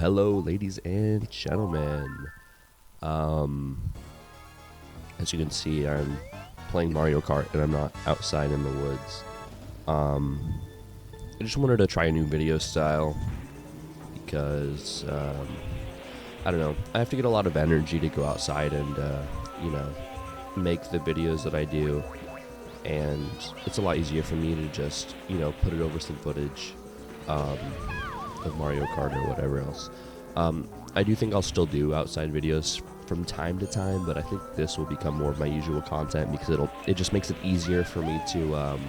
Hello, ladies and gentlemen. Um, as you can see, I'm playing Mario Kart and I'm not outside in the woods. I just wanted to try a new video style because, I don't know, I have to get a lot of energy to go outside and, make the videos that I do. And it's a lot easier for me to just, put it over some footage of Mario Kart or whatever else. I do think I'll still do outside videos from time to time, but I think this will become more of my usual content because it just makes it easier for me to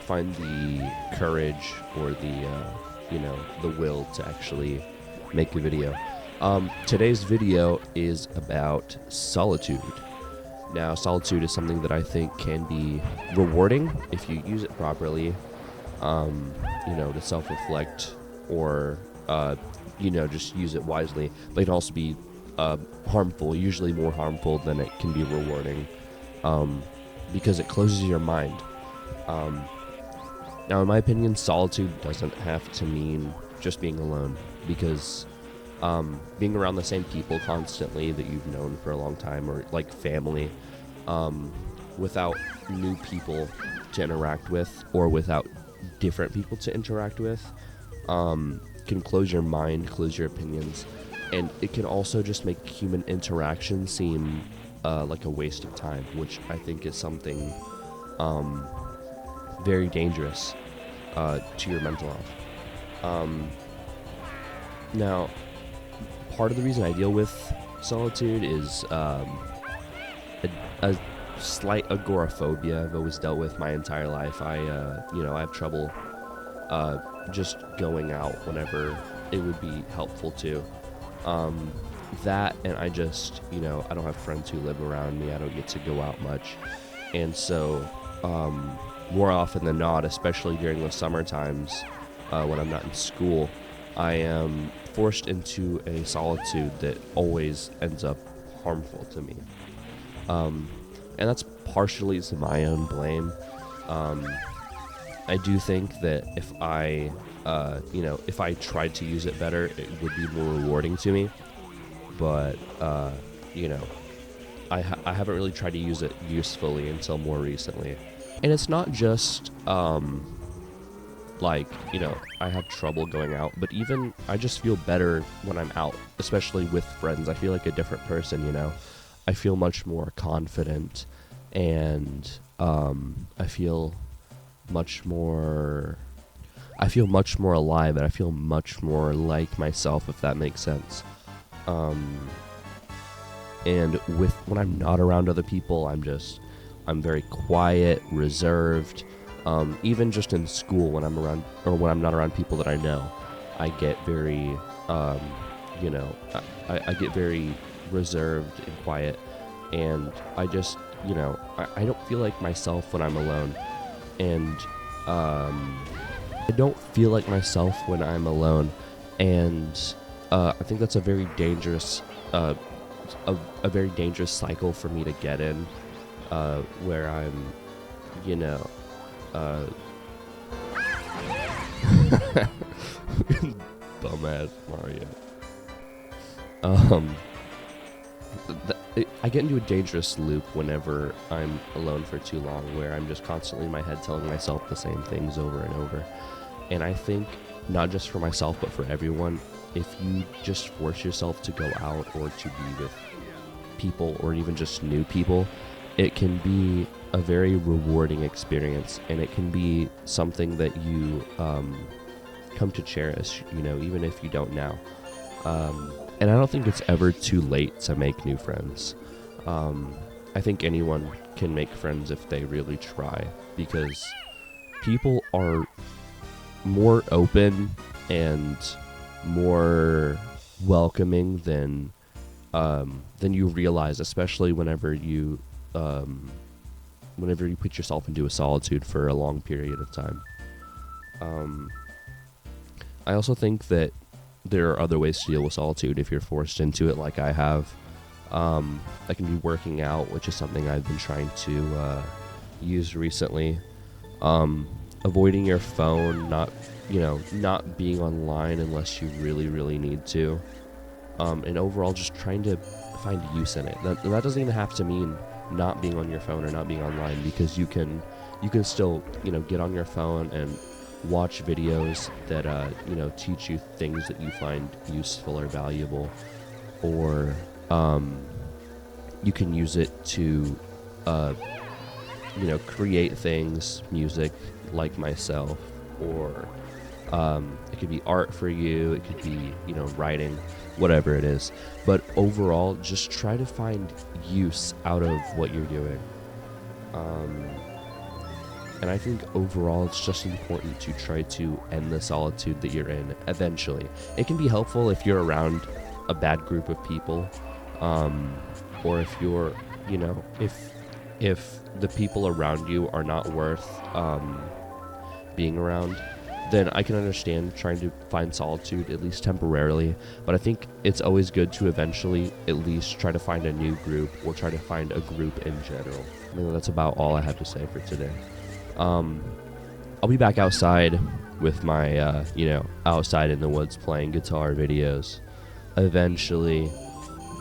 find the courage or the will to actually make a video. Today's video is about solitude. Now, solitude is something that I think can be rewarding if you use it properly, to self-reflect or, just use it wisely. But it can also be harmful, usually more harmful than it can be rewarding, because it closes your mind. Now, in my opinion, solitude doesn't have to mean just being alone, because being around the same people constantly that you've known for a long time, or like family, without new people to interact with, or without different people to interact with, can close your mind, close your opinions, and it can also just make human interaction seem like a waste of time, which I think is something very dangerous to your mental health. Now, part of the reason I deal with solitude is a slight agoraphobia I've always dealt with my entire life. I have trouble just going out whenever it would be helpful to. That, and I just, I don't have friends who live around me. I don't get to go out much. And so, more often than not, especially during the summer times, when I'm not in school, I am forced into a solitude that always ends up harmful to me. And that's partially to my own blame. I do think that if I tried to use it better, it would be more rewarding to me. But, I haven't really tried to use it usefully until more recently. And it's not just, I have trouble going out, but even I just feel better when I'm out, especially with friends. I feel like a different person, I feel much more confident, and I feel much more alive, and I feel much more like myself, if that makes sense. And when I'm not around other people, I'm very quiet, reserved. Even just in school, when I'm around, or when I'm not around people that I know, I get very, I get very reserved and quiet, and I just, I don't feel like myself when I'm alone, and I don't feel like myself when I'm alone, and I think that's a very dangerous, a very dangerous cycle for me to get in, where I'm, dumbass Mario. I get into a dangerous loop whenever I'm alone for too long, where I'm just constantly in my head telling myself the same things over and over. And I think, not just for myself, but for everyone, if you just force yourself to go out or to be with people, or even just new people, it can be a very rewarding experience, and it can be something that you come to cherish, even if you don't now. And I don't think it's ever too late to make new friends. I think anyone can make friends if they really try, because people are more open and more welcoming than you realize, especially whenever you put yourself into a solitude for a long period of time. I also think that there are other ways to deal with solitude if you're forced into it, like I have. That can be working out, which is something I've been trying to use recently. Avoiding your phone, not not being online unless you really, really need to. And overall, just trying to find use in it. That doesn't even have to mean not being on your phone or not being online, because you can still, get on your phone and watch videos that, teach you things that you find useful or valuable, or you can use it to, create things, music, like myself, or it could be art for you, it could be, writing, whatever it is. But overall, just try to find use out of what you're doing. And I think overall, it's just important to try to end the solitude that you're in eventually. It can be helpful if you're around a bad group of people, or if you're, if the people around you are not worth being around, then I can understand trying to find solitude, at least temporarily. But I think it's always good to eventually at least try to find a new group, or try to find a group in general. I think that's about all I have to say for today. I'll be back outside with my, outside in the woods playing guitar videos eventually.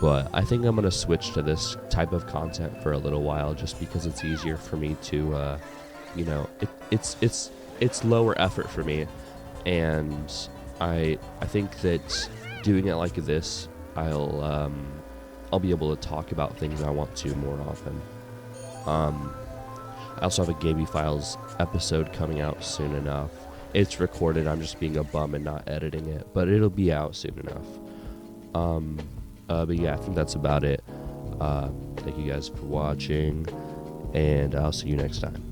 But I think I'm going to switch to this type of content for a little while, just because it's easier for me to, it's lower effort for me, and I think that doing it like this, I'll be able to talk about things I want to more often. I also have a Gaby Files episode coming out soon enough. It's recorded, I'm just being a bum and not editing it, but it'll be out soon enough. But yeah, I think that's about it. Thank you guys for watching, and I'll see you next time.